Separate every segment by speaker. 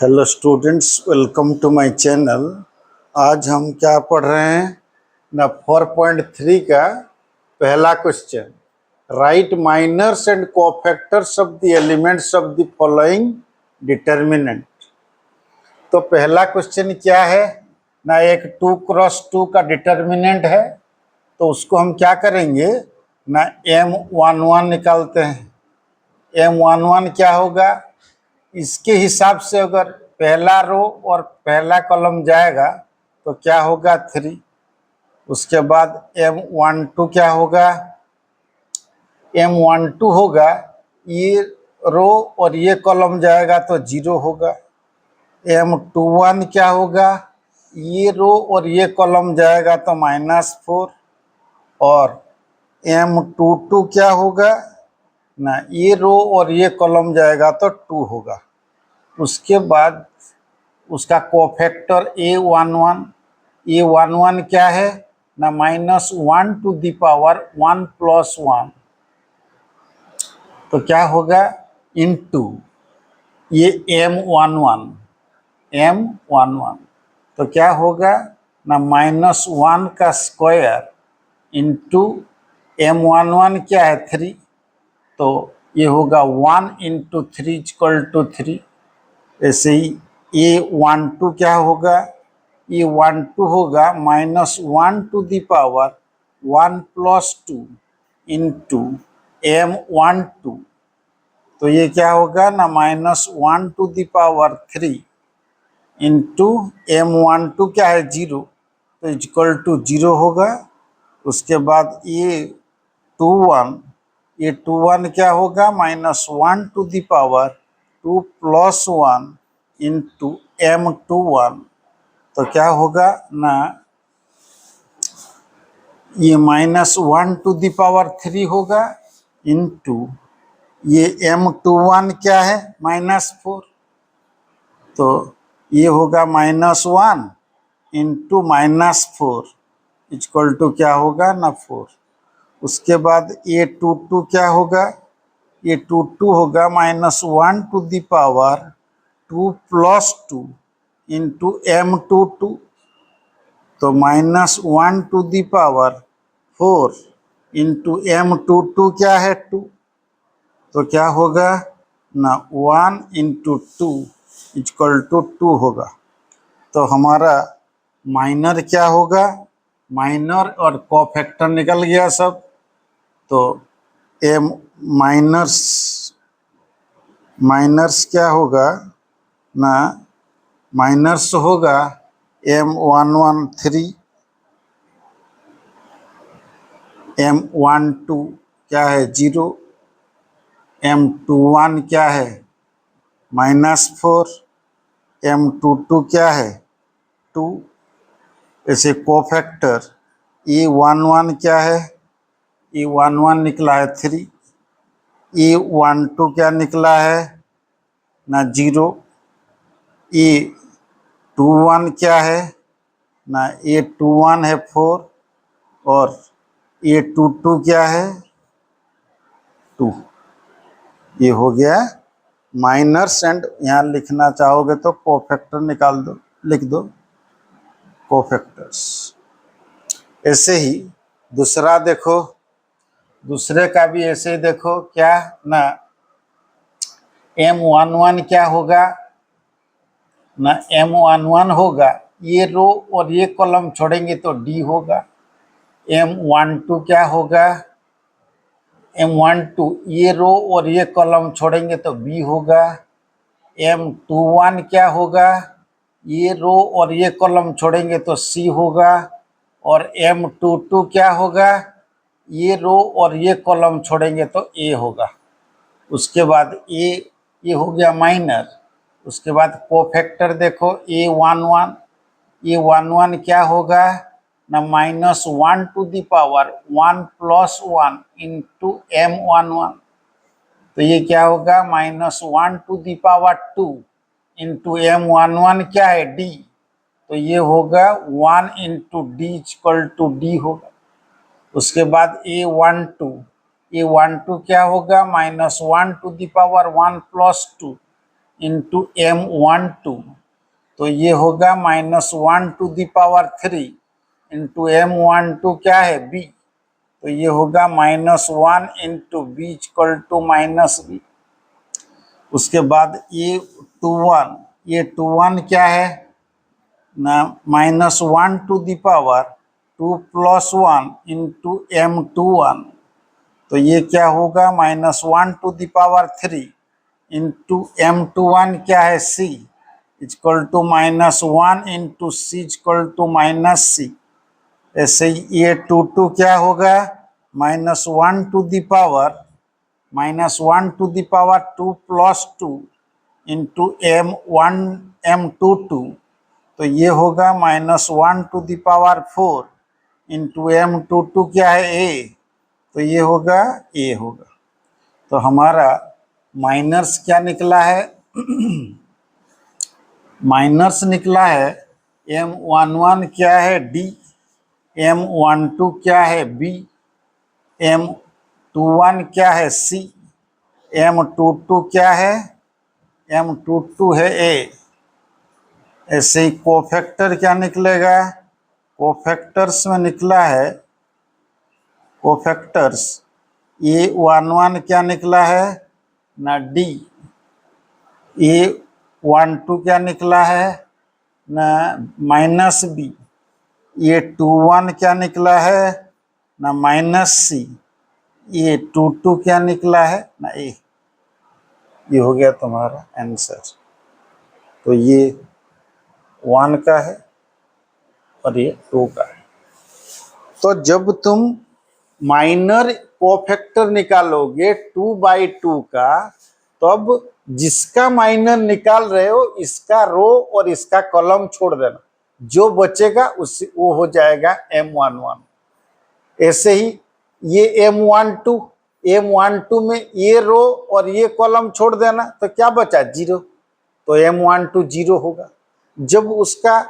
Speaker 1: Hello students, welcome to my channel. आज हम क्या पढ़ रहे हैं ना 4.3 का पहला question. Write minors and cofactors of the elements of the following determinant. तो पहला क्वेश्चन क्या है ना, एक 2x2 का डिटर्मिनेंट है। तो उसको हम क्या करेंगे ना, M11 निकालते हैं। M11 क्या होगा, इसके हिसाब से अगर पहला रो और पहला कॉलम जाएगा तो क्या होगा 3। उसके बाद M12 क्या होगा, M12 होगा, ये रो और ये कॉलम जाएगा तो 0 होगा। M21 क्या होगा, ये रो और ये कॉलम जाएगा तो -4। और M22 क्या होगा ना, ये रो और ये कॉलम जाएगा तो 2 होगा। उसके बाद उसका कोफैक्टर A11 क्या है ना, -1 टू द पावर 1 + 1। तो क्या होगा इनटू ये M11 तो क्या होगा ना, -1 का स्क्वायर इंटू M11 क्या है 3। तो ये होगा 1 × 3 = 3। ऐसे ही A12 क्या होगा, A12 होगा -1 to the power 1 + 2 into M12। तो ये क्या होगा ना, -1 to the power 3 into M12 क्या है 0, तो = 0 होगा। उसके बाद ये 21 क्या होगा, -1 to the power 2 + 1 into M21। तो क्या होगा ना, ये -1 टू द पावर 3 होगा इंटू ये M21 क्या है -4। तो ये होगा -1 इंटू -4 = क्या होगा ना 4। उसके बाद A22 क्या होगा, A22 होगा -1 to the power 2 + 2 into M22। तो -1 to the power 4 into M22 क्या है 2। तो क्या होगा ना 1 × 2 = 2 होगा। तो हमारा माइनर क्या होगा, माइनर और कोफैक्टर निकल गया सब। तो M माइनर्स क्या होगा ना, माइनर्स होगा M11 M12 क्या है 0, M21 क्या है -4, M22 क्या है 2। ऐसे कोफैक्टर E11 क्या है, E11 निकला है 3, E12 क्या निकला है ना 0, E21 क्या है ना, A21 है 4 और A22 क्या है 2। ये हो गया माइनर्स एंड, यहाँ लिखना चाहोगे तो कोफैक्टर निकाल दो, लिख दो कोफैक्टर्स। ऐसे ही दूसरा देखो, दूसरे का भी ऐसे ही देखो क्या ना, M11 क्या होगा ना, M11 होगा, ये रो और ये कॉलम छोड़ेंगे तो D होगा। M12 क्या होगा, M12 ये रो और ये कॉलम छोड़ेंगे तो B होगा। M21 क्या होगा, ये रो और ये कॉलम छोड़ेंगे तो C होगा। और M22 क्या होगा, ये रो और ये कॉलम छोड़ेंगे तो A होगा। उसके बाद ये हो गया माइनर। उसके बाद कोफैक्टर देखो A11 क्या होगा ना, -1 to the power 1 + 1 into M11। तो ये क्या होगा -1 to the power 2 into M11 क्या है D। तो ये होगा 1 × D = D होगा। उसके बाद A12 क्या होगा, -1 to the power 1 + 2 into M12, तो ये होगा -1⁻³ इंटू M12 क्या है b, तो ये होगा -1 into b equal to -b। उसके बाद ये 21 क्या है ना, -1⁻² + 1 इंटू M21, तो ये क्या होगा -1⁻³ इंटू M21 क्या है c equal to -1 into c equal to -c। ऐसे ही ये 2 क्या होगा -1⁻² + 2 इंटू M22, तो ये होगा -1⁴ इंटू M22 क्या है a, तो ये होगा a होगा। तो हमारा माइनर्स क्या निकला है माइनर्स निकला है M11 क्या है d, M12 क्या है b, M21 क्या है c, M22 क्या है, M22 है a। ऐसे ही कोफैक्टर क्या निकलेगा, कोफैक्टर्स में निकला है कोफैक्टर्स A11 क्या निकला है ना d, A12 क्या निकला है ना -b, A21 क्या निकला है ना -c, A22 क्या निकला है ना a। ये हो गया तुम्हारा आंसर। तो ये 1 का है और ये 2 का है। तो जब तुम माइनर कोफैक्टर निकालोगे 2/2 का, तब जिसका माइनर निकाल रहे हो इसका रो और इसका कॉलम छोड़ देना, जो बचेगा उससे वो हो जाएगा M11। ऐसे ही ये M12 में ये रो और ये कॉलम छोड़ देना, तो क्या बचा 0, तो M12 0 होगा। जब उसका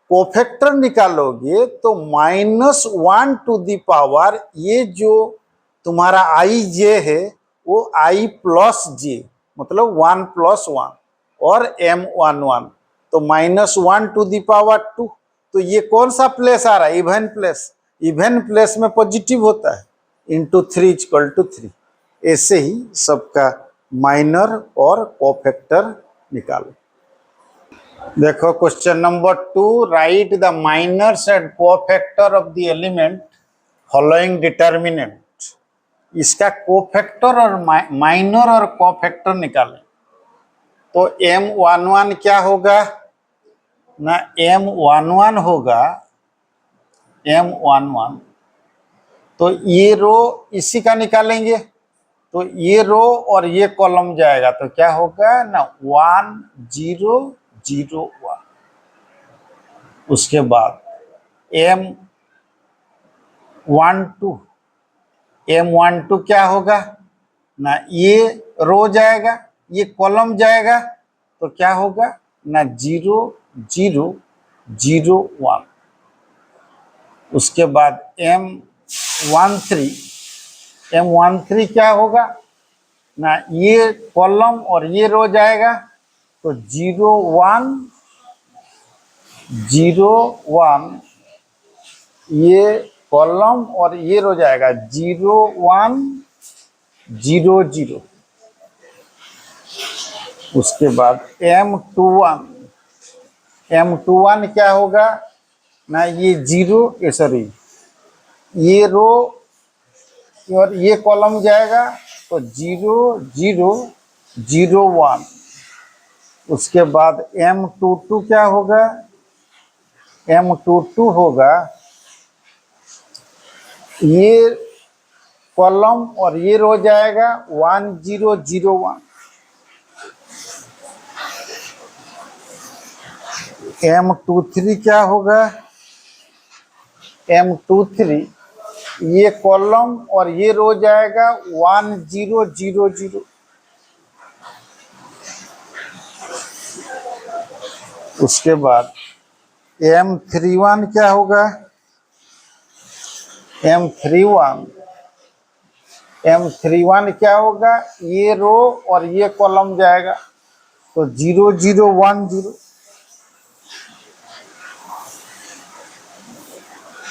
Speaker 1: कोफैक्टर निकालोगे तो -1⁻, ये जो तुम्हारा IJ है वो I + J मतलब 1 + 1 और M11, तो -1⁻²। तो ये कौन सा प्लेस आ रहा है, इवन प्लेस, इवन प्लेस में पॉजिटिव होता है, इंटू 3 इक्वल टू 3। ऐसे ही सबका माइनर और कोफैक्टर निकालो। देखो question number 2, write the minors and cofactor of the element following determinant. इसका कोफैक्टर और माइनर और कोफैक्टर निकालें। तो M11 क्या होगा ना, M11 होगा M11, तो ये रो इसी का निकालेंगे, तो ये रो और ये कॉलम जाएगा, तो क्या होगा ना 1 0 0 1। उसके बाद M12 क्या होगा ना, ये रो जाएगा ये कॉलम जाएगा, तो क्या होगा ना 0 0 0 1। उसके बाद M13 क्या होगा ना, ये कॉलम और ये रो जाएगा, तो 0 1 0 1, ये कॉलम और ये रो जाएगा 0 1 0 0। उसके बाद M21 क्या होगा ना, ये 0 सॉरी ये रो और ये कॉलम जाएगा, तो 0 0 0 1। उसके बाद M22 क्या होगा, M22 होगा ये कॉलम और ये रो जाएगा 1 0 0 1। M23 क्या होगा, M23 ये कॉलम और ये रो जाएगा 1 0 0 0। उसके बाद M31 क्या होगा, M31 क्या होगा, ये रो और ये कॉलम जाएगा, तो 0 0 1 0।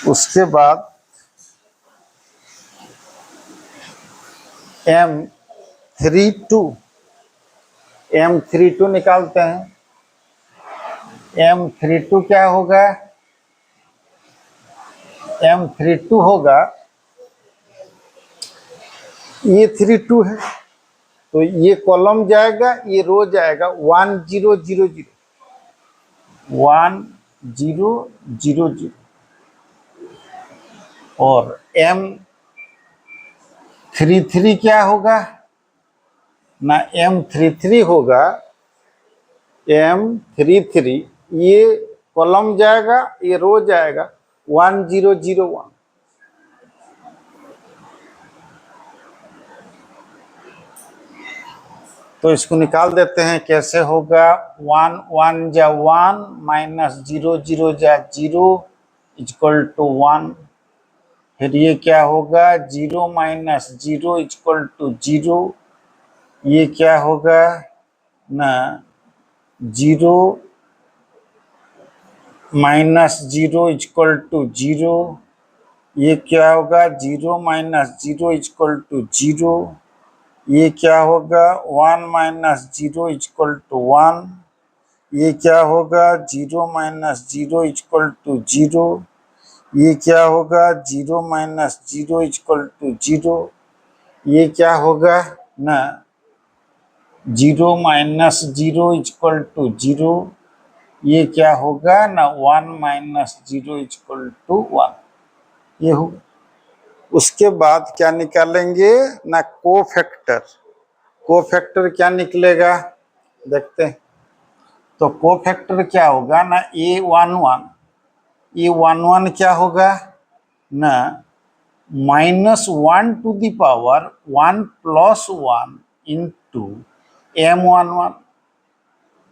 Speaker 1: उसके बाद M32 M32 निकालते हैं। M32 क्या होगा? M32 होगा, ये 32 है तो ये कॉलम जाएगा, ये रो जाएगा 1 0 0 0 1 0 0 0। और M33 क्या होगा ना? M33 होगा, M33 ये कॉलम जाएगा, ये रो जाएगा 1 0 0 1। तो इसको निकाल देते हैं, कैसे होगा? 1 1 जा 1 माइनस 0 0 जा 0 इक्वल टू 1। फिर ये क्या होगा? 0 माइनस 0 इक्वल टू 0। ये क्या होगा ना? 0 माइनस 0 इक्वल टू 0। ये क्या होगा? 0 माइनस 0 इक्वल टू 0। ये क्या होगा? 1 माइनस 0 इक्वल टू 1। ये क्या होगा? 0 माइनस 0 इक्वल टू 0। ये क्या होगा? 0 माइनस 0 इक्वल टू 0। ये क्या होगा ना? 0 माइनस 0 इक्वल टू 0। ये क्या होगा ना? 1 माइनस 0 इक्वल टू 1। ये होगा। उसके बाद क्या निकालेंगे ना? कोफैक्टर। कोफैक्टर क्या निकलेगा देखते हैं। तो कोफैक्टर क्या होगा ना? A11 A11 क्या होगा ना? -1 to the power 1 plus 1 into M11।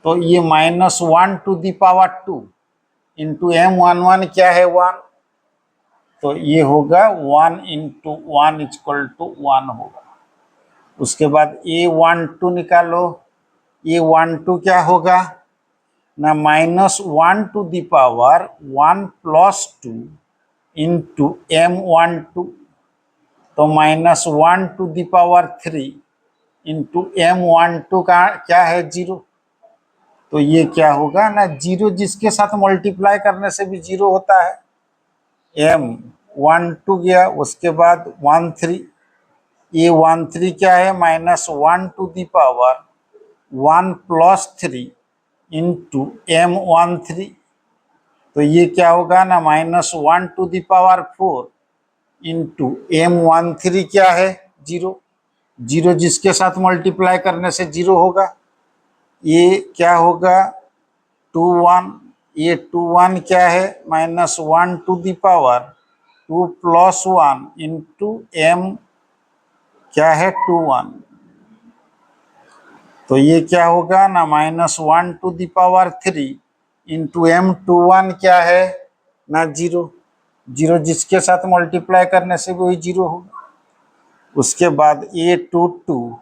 Speaker 1: तो ये -1 to the power 2 into M11 क्या है? 1। तो ये होगा 1 इंटू 1 इक्वल टू 1 होगा। उसके बाद A12 निकालो। A12 क्या होगा ना? -1 to the power 1 plus 2 into M12। तो -1 to the power 3 into M12 का क्या है? 0। तो ये क्या होगा ना? 0 जिसके साथ मल्टीप्लाई करने से भी 0 होता है। M12 गया। उसके बाद 13 A13 क्या है? -1 to the power 1 plus 3 into M13। तो ये क्या होगा ना? -1 to the power 4 into M13 क्या है? 0। 0 जिसके साथ मल्टीप्लाई करने से 0 होगा। ये क्या होगा? 21। ये 21 क्या है? -1 to the power 2 plus 1 into M क्या है? 21। तो ये क्या होगा ना? -1 to the power 3 into M21 क्या है ना? 0। 0 जिसके साथ मल्टीप्लाई करने से वही 0 होगा। उसके बाद A22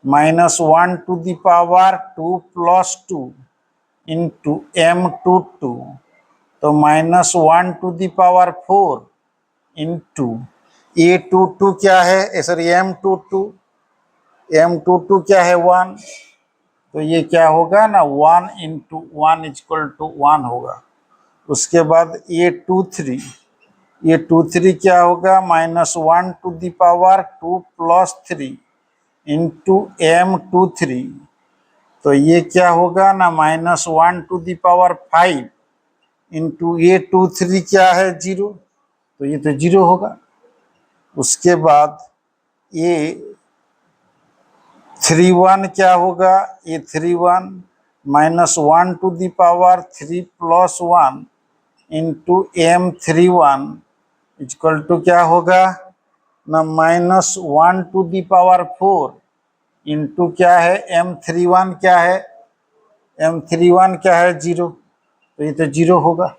Speaker 1: -1 to the power 2 plus 2 into M22। तो -1 to the power 4 into A22 क्या है? सॉरी M22 क्या है? 1। तो ये क्या होगा ना? 1 इंटू 1 इक्वल टू 1 होगा। उसके बाद A23 क्या होगा? -1 to the power 2 plus 3 into M23। तो ये क्या होगा ना? -1 to the power 5 into A23 क्या है? 0। तो ये तो 0 होगा। उसके बाद A31 क्या होगा? A31 -1 to the power 3 plus 1 into M31 equal to क्या होगा ना? -1 टू द पावर 4 इंटू क्या है? M31 क्या है? M31 क्या है? 0। तो ये तो 0 होगा।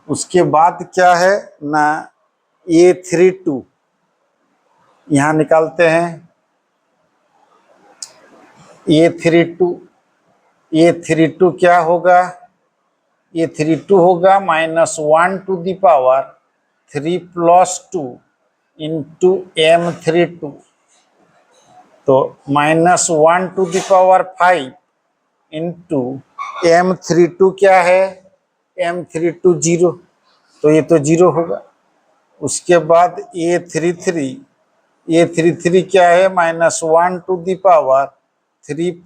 Speaker 1: उसके बाद क्या है ना? A32 यहाँ निकालते हैं। A32 ये 3 2 क्या होगा, ये 3 2 होगा -1 to the power 3 + 2 into m32, तो -1 to the power 5 into m32 क्या है, m32 0, तो ये तो 0 होगा। उसके बाद a33 क्या है, -1 to the power 3 +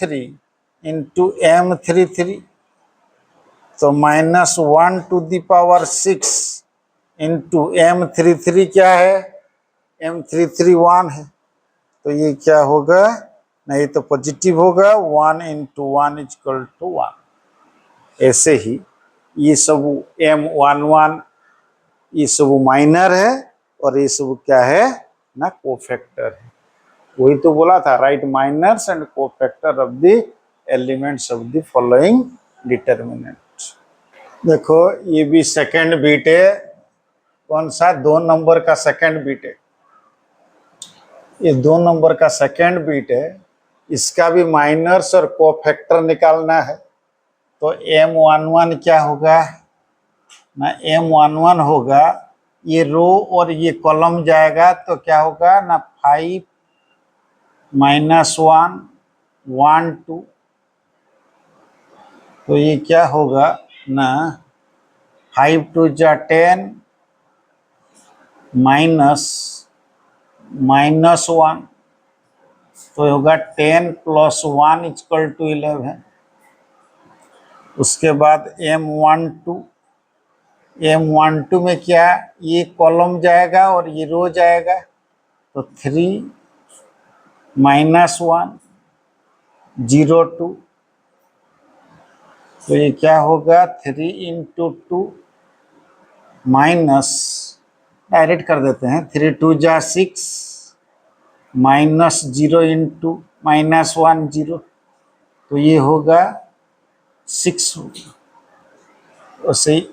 Speaker 1: 3 into m33, तो -1 to the power 6 into m33 क्या है, m33 1 है, तो ये क्या होगा, नहीं तो पॉजिटिव होगा, 1 × 1 = 1। ऐसे ही ये सब m11 ये सब माइनर है और ये सब क्या है ना, कोफैक्टर है। वही तो बोला था, write minors and cofactor of the elements of the following determinant. देखो ये भी सेकंड बीट है, कौन सा, 2 नंबर का सेकंड बीट है, ये 2 नंबर का सेकंड बीट है। इसका भी माइनर्स और कोफैक्टर निकालना है, तो m11 क्या होगा ना, m11 होगा, ये रो और ये कॉलम जाएगा तो क्या होगा ना, 5 - 1 1 2, तो ये क्या होगा ना, 5 2 = 10 -1, तो होगा 10 + 1 = 11। उसके बाद m12 में क्या, ये कॉलम जाएगा और ये रो जाएगा, तो 3 - 1 0 2, तो ये क्या होगा, 3 × 2 माइनस, डायरेक्ट कर देते हैं, 3 2 = 6 -0 × -1 0, तो ये होगा 6 होगा। और सही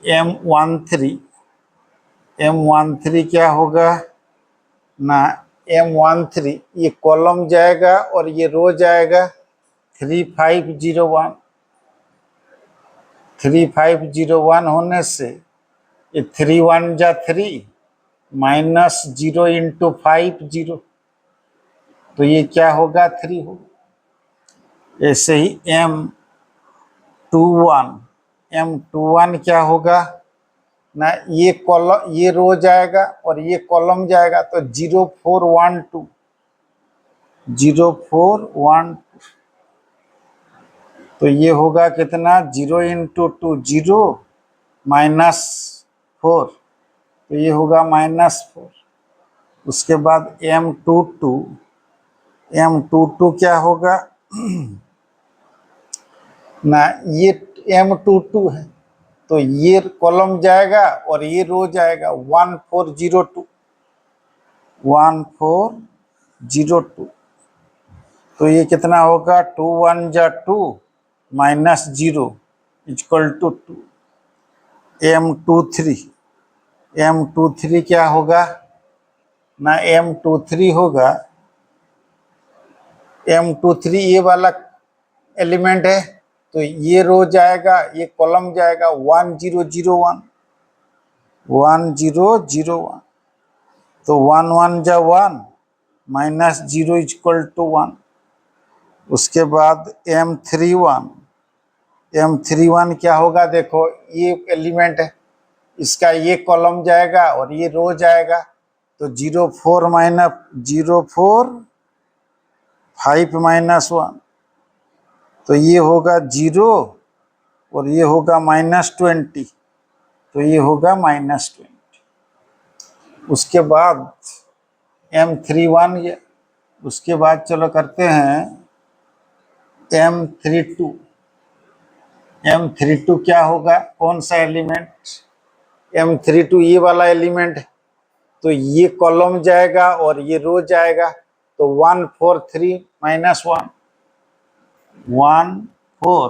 Speaker 1: m13 क्या होगा ना, m13 ये कॉलम जाएगा और ये रो जाएगा, 3501 होने से ये 3 1 = 3 -0 × 5 0, तो ये क्या होगा, 3 होगा। ऐसे ही m21 क्या होगा ना, ये कॉलम ये रो जाएगा और ये कॉलम जाएगा, तो 0 4 1 2 0 4 1 2, तो ये होगा कितना, 0 × 2 0 -4, तो ये होगा -4। उसके बाद m22 क्या होगा ना, ये m22 है, तो ये कॉलम जाएगा और ये रो जाएगा, 1 4 0 2 1 4 0 2, तो ये कितना होगा, 2 1 = 2 -0 = 2। m23 क्या होगा ना, m23 होगा, m23 ये वाला एलिमेंट है, तो ये रो जाएगा, ये कॉलम जाएगा, 1 0 0 1 1 0 0 1, तो 1 1 = 1 -0 = 1। उसके बाद m31 क्या होगा, देखो ये एलिमेंट है, इसका ये कॉलम जाएगा और ये रो जाएगा, तो 0 4 5 -1, तो ये होगा 0 और ये होगा -20, तो ये होगा -20। उसके बाद m31, उसके बाद चलो करते हैं m32 क्या होगा, कौन सा एलिमेंट, m32 ये वाला एलिमेंट है, तो ये कॉलम जाएगा और ये रो जाएगा, तो 1 4 3 -1 1 4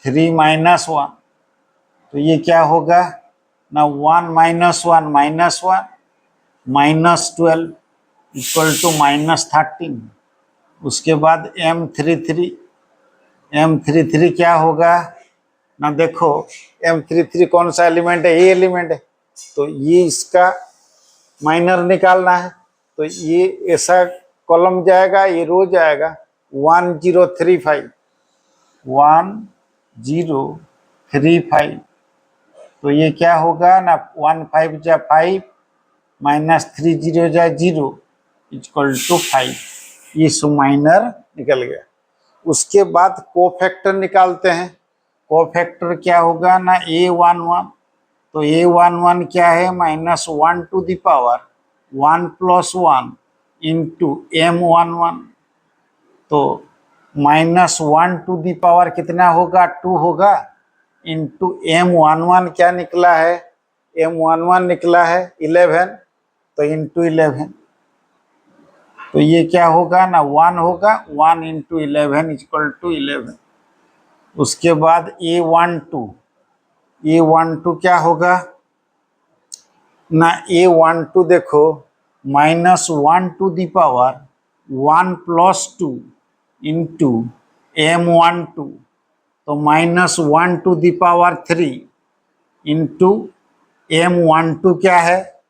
Speaker 1: 3 -1, तो ये क्या होगा ना, 1 -1 -1 -12 = -13। उसके बाद m33 M33 क्या होगा ना, देखो M33 कौन सा एलिमेंट है, ये एलिमेंट है, तो ये इसका माइनर निकालना है, तो ये ऐसा कॉलम जाएगा, ये रो जाएगा 1035 1035। तो ये क्या होगा ना, 1 5 जा 5 -3 0 जा 0 इक्वल टू 5। ये माइनर निकल गया। उसके बाद कोफैक्टर निकालते हैं। कोफैक्टर क्या होगा ना, A11, तो A11 क्या है, -1 to the power 1 + 1 into M11, तो -1 टू द पावर कितना होगा, 2 होगा, इंटू M11 क्या निकला है, M11 निकला है 11, तो इंटू 11, तो ये क्या होगा ना 1 होगा, 1 इंटू 11 इक्वल टू 11। उसके बाद A12 क्या होगा ना, A12 देखो -1 to the power 1 + 2 into M12, तो -1 to the power 3 into M12 क्या है,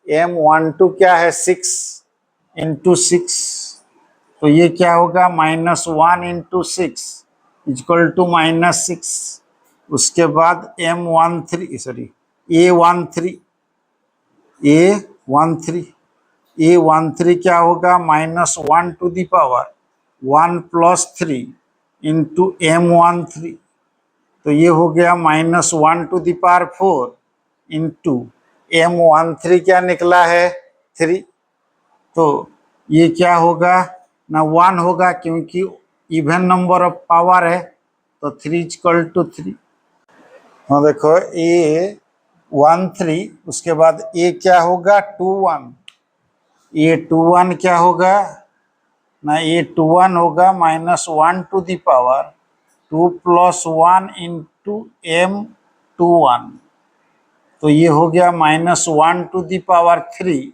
Speaker 1: M12 क्या है 6 इंटू 6, तो ये क्या होगा -1 इंटू 6 इक्वल टू -6। उसके बाद A13 क्या होगा, -1 to the power 1 + 3 into M13, तो ये हो गया -1 to the power 4 into M13 क्या निकला है 3, तो ये क्या होगा ना 1 होगा, क्योंकि इवन नंबर ऑफ पावर है, तो 3 इक्वल टू 3। हाँ देखो A13, उसके बाद A क्या होगा 21, A21 क्या होगा ना, A21 होगा -1 to the power 2 + 1 into M21, तो ये हो गया -1 to the power 3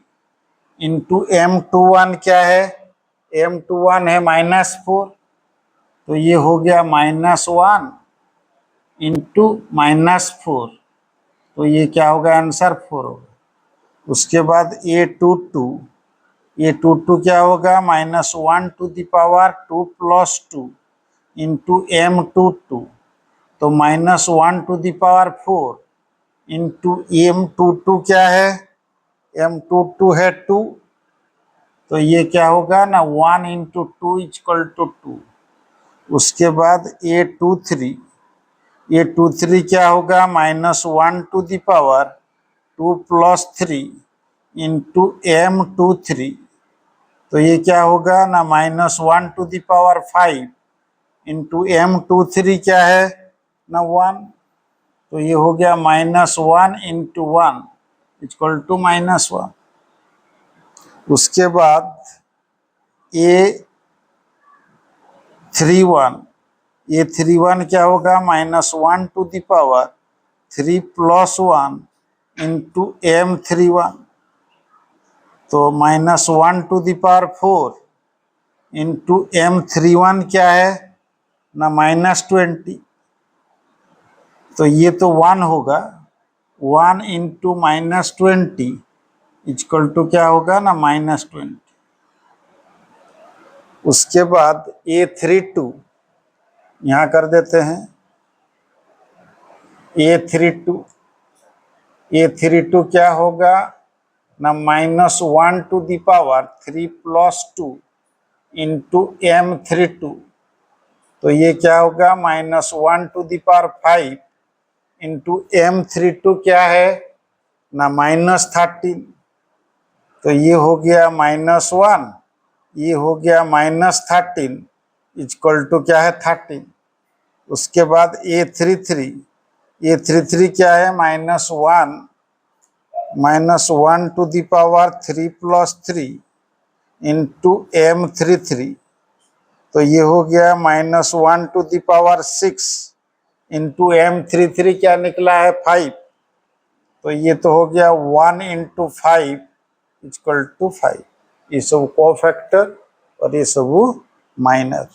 Speaker 1: into M21 क्या है, M21 है -4, तो ये हो गया -1 इंटू -4, तो ये क्या होगा, आंसर 4 होगा। उसके बाद A22 क्या होगा, -1 to the power 2 + 2 into M22, तो -1 to the power 4 into M22 क्या है, M22 है 2, तो ये क्या होगा ना 1 इंटू 2 इक्वल टू 2। उसके बाद A23 क्या होगा, -1 to the power 2 + 3 into M23, तो ये क्या होगा ना -1 to the power 5 into M23 क्या है ना 1, तो ये हो गया -1 इंटू 1 इक्वल टू -1। उसके बाद A31 क्या होगा, -1 to the power 3 + 1 into M31, तो -1 to the power 4 into M31 क्या है ना -20, तो ये तो 1 होगा, 1 इंटू -20 इक्वल टू क्या होगा ना -20। उसके बाद A32 यहाँ कर देते हैं, A32 क्या होगा ना -1 to the power 3 + 2 into M32, तो ये क्या होगा -1 to the power 5 into M32 क्या है ना -13, तो ये हो गया -1, ये हो गया -13 इक्वल टू क्या है 13। उसके बाद A33 क्या है -1 to the power 3 + 3 into M33, तो ये हो गया -1 to the power 6 into M33 क्या निकला है 5, तो ये तो हो गया 1 इंटू 5 इक्वल टू 5। ये सब कोफैक्टर और ये सब माइनर।